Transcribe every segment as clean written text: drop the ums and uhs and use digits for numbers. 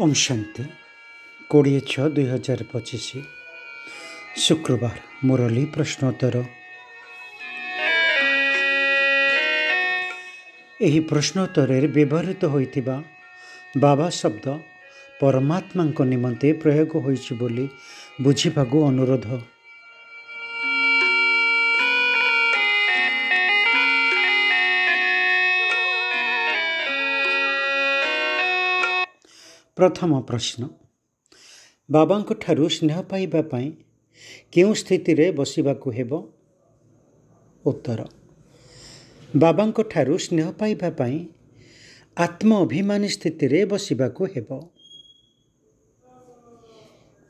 ओम शांति 20/6/2025 शुक्रवार मुरली प्रश्नोत्तर। यही प्रश्नोत्तर व्यवहृत होइतिबा बाबा शब्द परमात्मा निमंते प्रयोग होइछि बोली बुझिबागु अनुरोध। प्रथम प्रश्न, बाबांको ठारू स्नेह पाइबा पाई केउ स्थिति रे बसिबाकु हेबो? उत्तर, बाबांको ठारू स्नेह पाइबा पाई आत्म अभिमानी स्थिति रे बसिबाकु हेबो।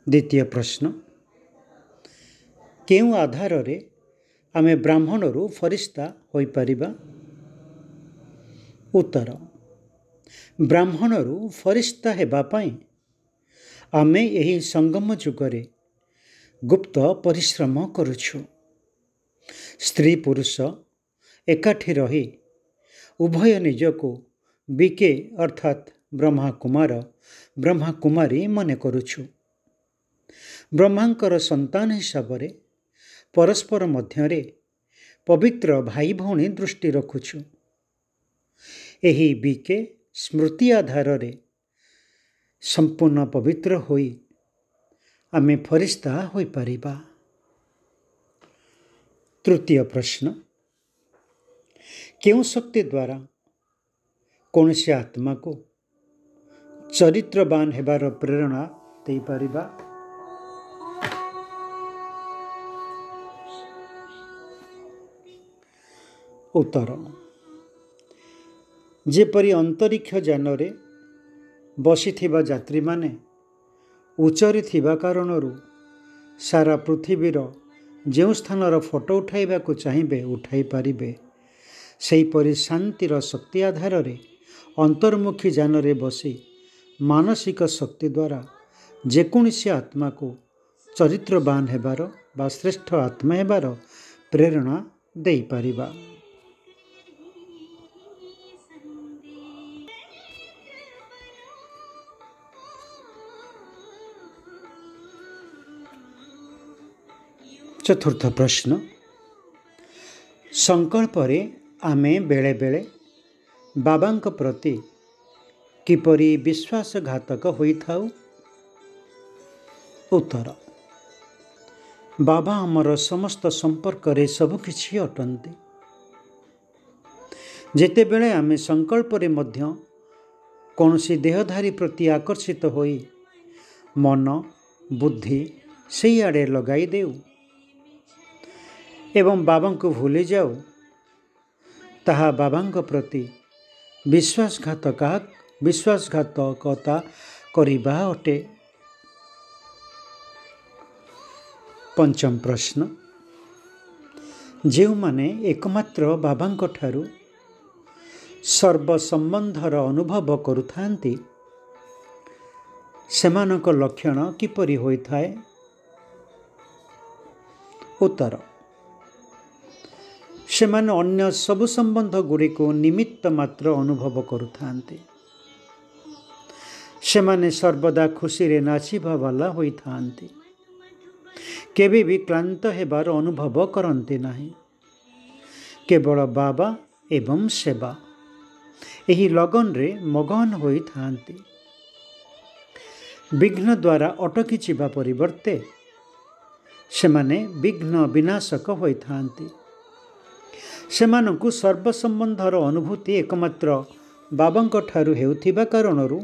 द्वितीय प्रश्न, केउ आधार रे आमे ब्राह्मणरू फरिश्ता होई परिबा? उत्तर, ब्राह्मणरू फरिश्ता हेबा पाई आमे यही संगम जुगरे गुप्त परिश्रम करुछु। स्त्री पुरुष एकाठी रही उभय निजको बीके अर्थात ब्रह्मा कुमार ब्रह्मा कुमारी मने करुछु। ब्रह्मांकर संतान हिसाब रे परस्पर मध्यरे पवित्र भाई भौणी दृष्टि रखुछु। एही बीके स्मृति आधार रे संपूर्ण पवित्र होई आमे फरिश्ता होई परिबा। तृतीय प्रश्न, केउ शक्ति द्वारा कौनसी आत्मा को चरित्रवान हेबार प्रेरणा देई परिबा? उत्तर, जेपरी अंतरिक्ष यान रे बसिथिबा यात्री माने उच्चरे थिबा कारणरू सारा पृथ्वीर जेउ स्थानर फोटो उठाइबा को चाहिबे उठाई पारिबे, सेहीपरि शांतिर शक्ति आधार रे अंतर्मुखी यान रे बसी मानसिक शक्ति द्वारा जेकोसी आत्मा को चरित्रवान हेबार बा श्रेष्ठ आत्मा हेबार प्रेरणा देई पारिबा। चतुर्थ प्रश्न, संकल्प रे आमे बेले बेले बाबांक प्रति किपरि विश्वासघातक होई थाउ? उत्तर, बाबा हमर समस्त संपर्क रे सब किछि अटंती। जेते बेले आमे संकल्प रे मध्य कौनसी देहधारी प्रति आकर्षित होई मन बुद्धि सेई आड़े लगाई देउ एवं बाबा को भूली जाओ, ताहा बाबा प्रति विश्वासघातकता करिबा अटे। पंचम प्रश्न, जेउ माने एकमात्र बाबा ठारू सर्व संबंधर अनुभव करुथांती सेमानक लक्षण किपरि होइथाए? उत्तर, सेमाने अन्य सबु संबंध गुड़ी को निमित्त मात्र अनुभव करुथांती। सेमाने सर्वदा खुशी रे नाचिबा वाला होई थांती। केबे भी क्लांत हेबार अनुभव करंती नाही। केवल बाबा एवं सेवा एही लगन रे मगन होई थांती। विघ्न द्वारा अटकी जिबा परिवर्ते सेमाने विघ्न विनाशक होई थांती। सेमानंकु सर्व संबंधर अनुभूति एकमात्र बाबांक ठारू हेउथिबा कारणरू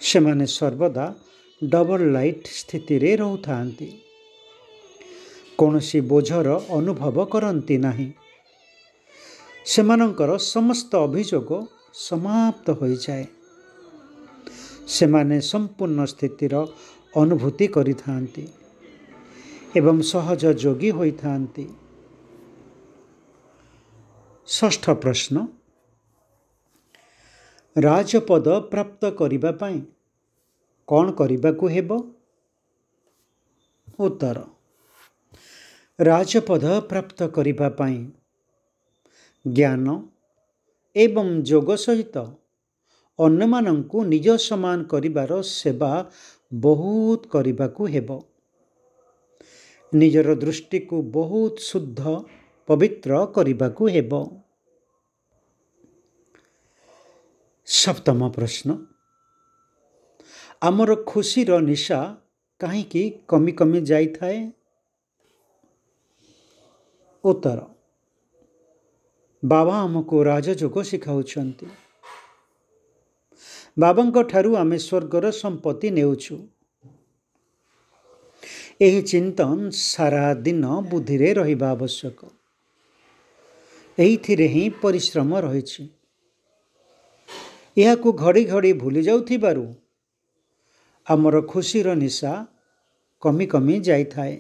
सेमाने सर्वदा डबल लाइट स्थिति रे रहुथांती। कौनसी बोझर अनुभव करंती नाही। सेमानंकर समस्त अभियोग समाप्त होई जाए। सेमाने संपूर्ण स्थितिर अनुभूति करिथांती एवं सहज योगी होई थांती। षष्ठ प्रश्न, राजपद प्राप्त करिबा पाई कौन करिबाकु हेबो? उत्तर, राजपद प्राप्त करिबा पाई ज्ञान एवं जोग सहित ଅନ୍ୟମାନଙ୍କୁ ନିଜ ସମାନ କରିବାର ସେବା ବହୁତ କରିବାକୁ ହେବ। ନିଜର ଦୃଷ୍ଟିକୁ ବହୁତ ଶୁଦ୍ଧ ପବିତ୍ର କରିବାକୁ ହେବ। ସପ୍ତମ ପ୍ରଶ୍ନ, ଆମର ଖୁସିର ନିଶା କାହିଁକି କମି କମି ଯାଇଥାଏ? ଉତ୍ତର, ବାବା ଆମକୁ ରାଜଯୋଗ ଶିଖାଉଛନ୍ତି। ବାବାଙ୍କ ଠାରୁ ଆମେ ସ୍ୱର୍ଗର ସମ୍ପତ୍ତି ନେଉଛୁ। ଏହି ଚିନ୍ତନ ସାରା ଦିନ ବୁଦ୍ଧିରେ ରହିବା ଆବଶ୍ୟକ। ଏଇଥିରେ ହିଁ ପରିଶ୍ରମ ରହିଛି। ଏହାକୁ ଘଡ଼ି ଘଡ଼ି ଭୁଲି ଯାଉଥିବାରୁ ଆମର ଖୁସିର ନିଶା କମି କମି ଯାଇଥାଏ।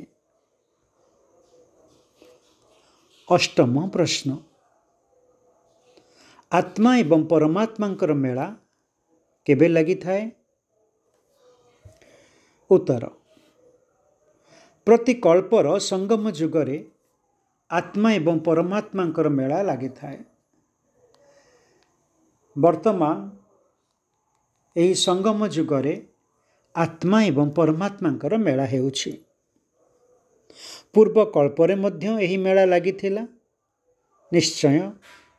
ଅଷ୍ଟମ ପ୍ରଶ୍ନ, ଆତ୍ମା ଏବଂ ପରମାତ୍ମାଙ୍କର ମେଳା କେବେ ଲାଗିଥାଏ? ଉତ୍ତର, ପ୍ରତି କଳ୍ପର ସଙ୍ଗମ ଯୁଗରେ ଆତ୍ମା ଏବଂ ପରମାତ୍ମାଙ୍କର ମେଳା ଲାଗିଥାଏ। ବର୍ତ୍ତମାନ ଏହି ସଙ୍ଗମ ଯୁଗରେ ଆତ୍ମା ଏବଂ ପରମାତ୍ମାଙ୍କର ମେଳା ହେଉଛି। ପୂର୍ବ କଳ୍ପରେ ମଧ୍ୟ ଏହି ମେଳା ଲାଗିଥିଲା। ନିଶ୍ଚୟ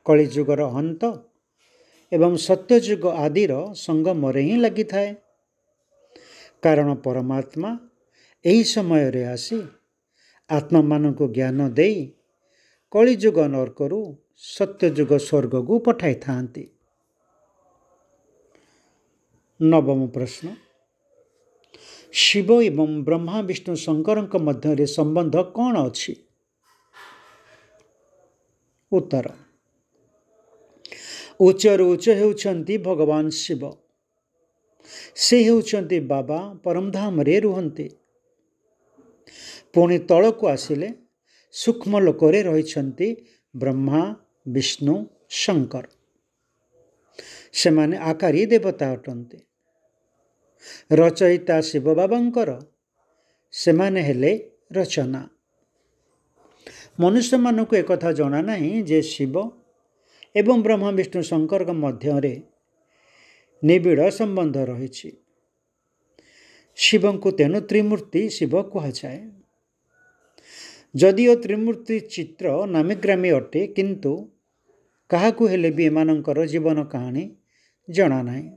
କଳିଯୁଗର ଅନ୍ତ ଏବଂ ସତ୍ୟଯୁଗ ଆଦିର ସଙ୍ଗମରେ ହିଁ ଲାଗିଥାଏ। କାରଣ ପରମାତ୍ମା ଏହି ସମୟରେ ଆସି ଆତ୍ମାମାନଙ୍କୁ ଜ୍ଞାନ ଦେଇ କଳିଯୁଗ ନର୍କରୁ ସତ୍ୟଯୁଗ ସ୍ୱର୍ଗକୁ ପଠାଇଥାନ୍ତି। ନବମ ପ୍ରଶ୍ନ, ଶିବ ଏବଂ ବ୍ରହ୍ମା ବିଷ୍ଣୁ ଶଙ୍କରଙ୍କ ମଧ୍ୟରେ ସମ୍ବନ୍ଧ କ'ଣ ଅଛି? ଉତ୍ତର, ଉଚ୍ଚରୁ ଉଚ୍ଚ ହେଉଛନ୍ତି ଭଗବାନ ଶିବ। ସେ ହେଉଛନ୍ତି ବାବା, ପରମଧାମରେ ରୁହନ୍ତି। ପୁଣି ତଳକୁ ଆସିଲେ ସୂକ୍ଷ୍ମ ଲୋକରେ ରହିଛନ୍ତି ବ୍ରହ୍ମା, ବିଷ୍ଣୁ, ଶଙ୍କର। ସେମାନେ ଆକାରୀ ଦେବତା ଅଟନ୍ତି। ରଚୟିତା ଶିବ ବାବାଙ୍କର, ସେମାନେ ହେଲେ ରଚନା। ମନୁଷ୍ୟମାନଙ୍କୁ ଏକଥା ଜଣା ନାହିଁ ଯେ ଶିବ ଏବଂ ବ୍ରହ୍ମା, ବିଷ୍ଣୁ, ଶଙ୍କରଙ୍କ ମଧ୍ୟରେ ନିବିଡ଼ ସମ୍ବନ୍ଧ ରହିଛି। ଶିବଙ୍କୁ ତେଣୁ ତ୍ରିମୂର୍ତ୍ତି ଶିବ କୁହାଯାଏ। ଯଦିଓ ତ୍ରିମୂର୍ତ୍ତି ଚିତ୍ର ନାମୀଗ୍ରାମୀ ଅଟେ, କିନ୍ତୁ କାହାକୁ ହେଲେ ବି ଏମାନଙ୍କର ଜୀବନ କାହାଣୀ ଜଣା ନାହିଁ।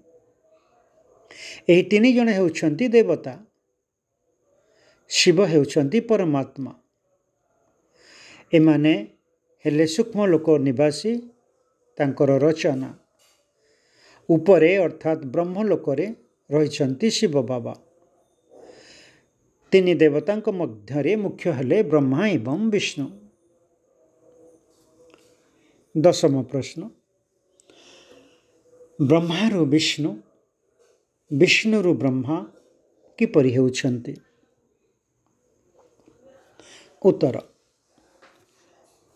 ଏହି ତିନି ଜଣ ହେଉଛନ୍ତି ଦେବତା। ଶିବ ହେଉଛନ୍ତି ପରମାତ୍ମା। ଏମାନେ ହେଲେ ସୂକ୍ଷ୍ମ ଲୋକ ନିବାସୀ, ତାଙ୍କର ରଚନା। ଉପରେ ଅର୍ଥାତ୍ ବ୍ରହ୍ମଲୋକରେ ରହିଛନ୍ତି ଶିବ ବାବା। ତିନି ଦେବତାଙ୍କ ମଧ୍ୟରେ ମୁଖ୍ୟ ହେଲେ ବ୍ରହ୍ମା ଏବଂ ବିଷ୍ଣୁ। ଦଶମ ପ୍ରଶ୍ନ, ବ୍ରହ୍ମାରୁ ବିଷ୍ଣୁ, ବିଷ୍ଣୁରୁ ବ୍ରହ୍ମା କିପରି ହେଉଛନ୍ତି? ଉତ୍ତର,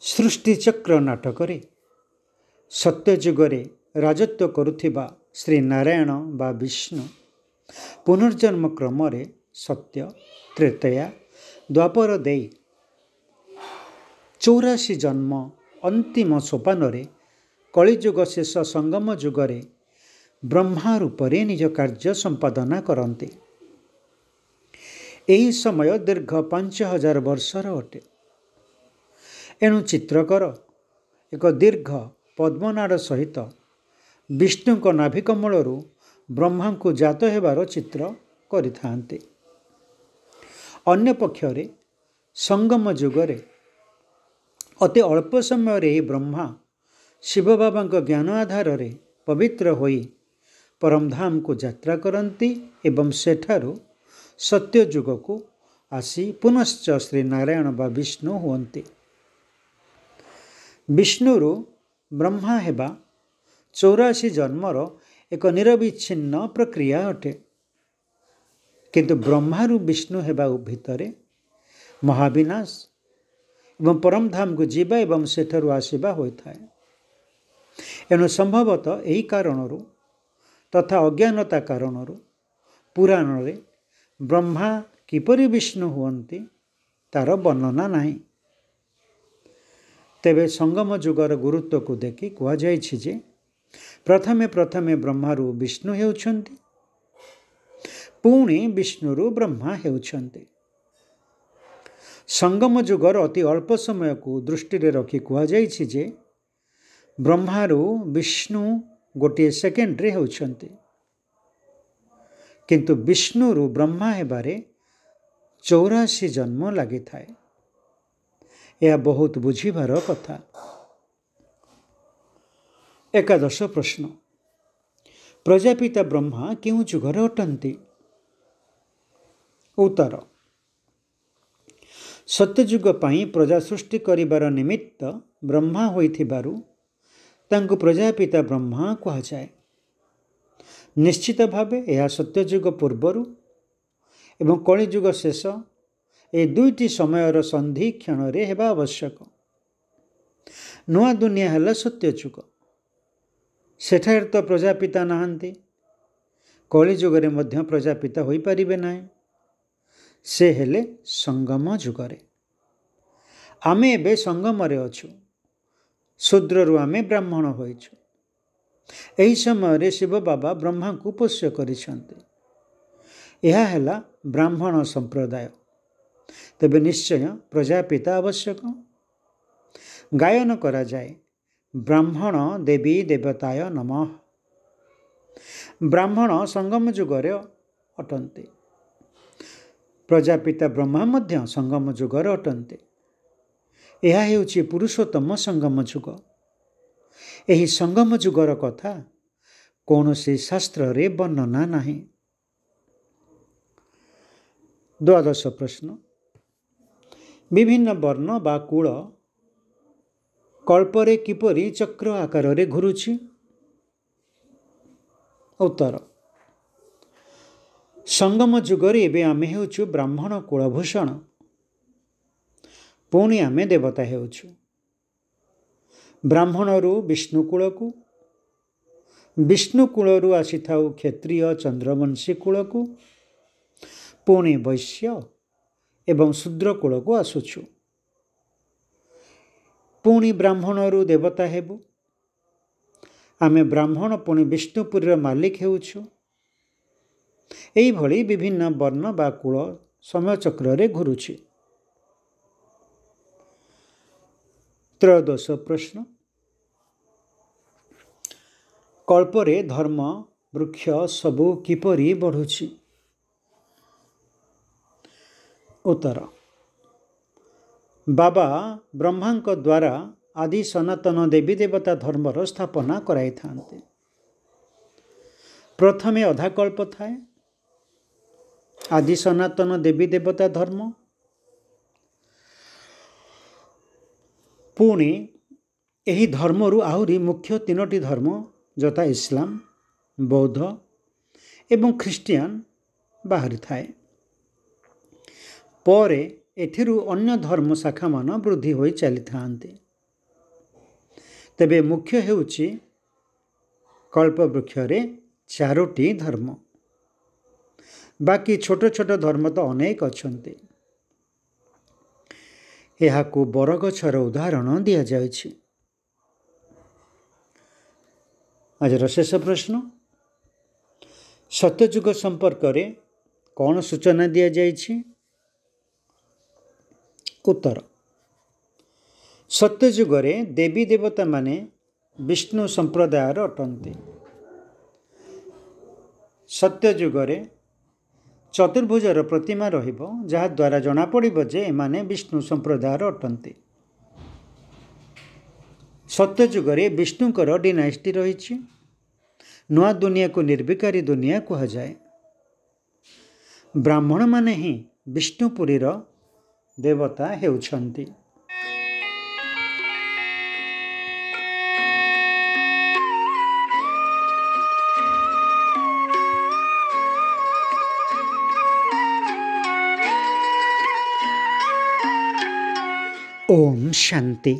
ସୃଷ୍ଟିଚକ୍ର ନାଟକରେ ସତ୍ୟଯୁଗରେ ରାଜତ୍ୱ କରୁଥିବା ଶ୍ରୀ ନାରାୟଣ ବା ବିଷ୍ଣୁ ପୁନର୍ଜନ୍ମ କ୍ରମରେ ସତ୍ୟ, ତ୍ରେତୟା, ଦ୍ୱାପର ଦେଇ 84 ଜନ୍ମ ଅନ୍ତିମ ସୋପାନରେ କଳିଯୁଗ ଶେଷ ସଙ୍ଗମ ଯୁଗରେ ବ୍ରହ୍ମା ରୂପରେ ନିଜ କାର୍ଯ୍ୟ ସମ୍ପାଦନା କରନ୍ତି। ଏହି ସମୟ ଦୀର୍ଘ 5000 ବର୍ଷର ଅଟେ। ଏଣୁ ଚିତ୍ରକର ଏକ ଦୀର୍ଘ ପଦ୍ମନାଡ଼ ସହିତ ବିଷ୍ଣୁଙ୍କ ନାଭିକମଳରୁ ବ୍ରହ୍ମାଙ୍କୁ ଜାତ ହେବାର ଚିତ୍ର କରିଥାନ୍ତି। ଅନ୍ୟପକ୍ଷରେ ସଙ୍ଗମ ଯୁଗରେ ଅତି ଅଳ୍ପ ସମୟରେ ଏହି ବ୍ରହ୍ମା ଶିବ ବାବାଙ୍କ ଜ୍ଞାନ ଆଧାରରେ ପବିତ୍ର ହୋଇ ପରମଧାମକୁ ଯାତ୍ରା କରନ୍ତି ଏବଂ ସେଠାରୁ ସତ୍ୟଯୁଗକୁ ଆସି ପୁନଶ୍ଚ ଶ୍ରୀ ନାରାୟଣ ବା ବିଷ୍ଣୁ ହୁଅନ୍ତି। ବିଷ୍ଣୁରୁ ବ୍ରହ୍ମା ହେବା 84 ଜନ୍ମର ଏକ ନିରବିଚ୍ଛିନ୍ନ ପ୍ରକ୍ରିୟା ଅଟେ। କିନ୍ତୁ ବ୍ରହ୍ମାରୁ ବିଷ୍ଣୁ ହେବା ଭିତରେ ମହାବିନାଶ ଏବଂ ପରମଧାମକୁ ଯିବା ଏବଂ ସେଠାରୁ ଆସିବା ହୋଇଥାଏ। ଏଣୁ ସମ୍ଭବତଃ ଏହି କାରଣରୁ ତଥା ଅଜ୍ଞାନତା କାରଣରୁ ପୁରାଣରେ ବ୍ରହ୍ମା କିପରି ବିଷ୍ଣୁ ହୁଅନ୍ତି ତାର ବର୍ଣ୍ଣନା ନାହିଁ। ତେବେ ସଙ୍ଗମ ଯୁଗର ଗୁରୁତ୍ୱକୁ ଦେଖି କୁହାଯାଇଛି ଯେ प्रथमे प्रथमे ब्रह्मारू विष्णु हेउछन्ति, पुणी विष्णुरू ब्रह्मा हेउछन्ति। संगम जुगर अति अल्प समय को दृष्टि रखी कहुଯାଇଛି जे ब्रह्मारू विष्णु गोटे सेकेंड रे होउछन्ति, किंतु विष्णुरू ब्रह्मा हेबारे 84 जन्म लगी थाए। यह बहुत बुझीबार कथा। एकादश प्रश्न, प्रजापिता ब्रह्मा क्यों जुगर अटंती? उत्तर, सत्यजुग पाई प्रजा सृष्टि करिबार निमित्त ब्रह्मा होइथिबारु तांकु प्रजापिता ब्रह्मा कहा जाए। निश्चित भावे यह सत्यजुग पूर्वरु एवं कलिजुग शेष ए दुईटी समयर संधि क्षण रे हेबा आवश्यक। नुआ दुनिया हेला सत्यजुग, सेठार तो प्रजापिता नाहांती, कलिजुगरे मध्य प्रजापिता होई परिबे नाही, से हेले संगम जुगरे। आमे एबे संगमरे अछु, शूद्ररु आमे ब्राह्मण होइछु। एही समय शिव बाबा ब्रह्मा को पोष्य करिसंते। यह हेला ब्राह्मण संप्रदाय। तेबे निश्चय प्रजापिता आवश्यक। गायन करा जाए, ब्राह्मण देवी देवताय नमः। ब्राह्मण संगम जुगरे अटन्ते, प्रजापिता ब्रह्मा मध्य संगम जुगर अटन्ते। यह हेउछि पुरुषोत्तम संगम जुग। एही संगम जुगर कथा कौनसी शास्त्र रे वर्णना नाही। द्वादश प्रश्न, विभिन्न वर्ण बा कुल कल्परे किपरि चक्र आकार रे घुरुछि? उत्तर, संगम जुगरे एबे आमे हेउछु ब्राह्मण कुलभूषण, पुणी आमे देवता हेउछु। ब्राह्मणरू विष्णु कूलकू, विष्णु कूलरू आसीथाउ क्षत्रिय चंद्रवंशी कूलकू, पुणी वैश्य एवं शूद्र कूलकू आसुछु। पुणी ब्राह्मणरू देवता हेबु। आमे ब्राह्मण पुणी विष्णुपुरीर मालिक हेउछु। एही भली विभिन्न वर्ण बा कूल समय चक्र रे घुरुछि। त्रयोदश प्रश्न, कल्परे धर्म वृक्ष सबु किपरि बढ़ुछि? उत्तर, बाबा ब्रह्मांक द्वारा आदि सनातन देवी देवता धर्मर स्थापना कराई थांते। प्रथमे अधा कल्प थाए आदि सनातन देवी देवता धर्म, पुणी एही धर्मरू आहुरी मुख्य तीनोटी धर्म जथा इस्लाम, बौद्ध एवं ख्रिस्टियान बाहरी थाए। परे एथिरु अन्य धर्म शाखा मान वृद्धि होई चली थांते। तेबे मुख्य हेउछि कल्प वृक्षरे 4टी धर्म, बाकी छोट छोट धर्म तो अनेक अछन्ते। एहाकू बरगछर उदाहरण दिया जायछि। आजर शेष प्रश्न, सत्यजुग संपर्क रे कौन सूचना दिया जायछि? उत्तर, सत्यजुगरे देवी देवता माने विष्णु संप्रदायर अटन्ते। सत्यजुगरे चतुर्भुजर प्रतिमा रहिबो, जहा द्वारा जना पड़िबो जे एमाने विष्णु संप्रदायर अटन्ते। सत्यजुगरे विष्णुकर डिनाइस्टी रहिछि। नुआ दुनिया को निर्विकारी दुनिया कहा जाए। ब्राह्मण माने ही विष्णुपुरीर देवता हेउछन्ति। ओम शांति।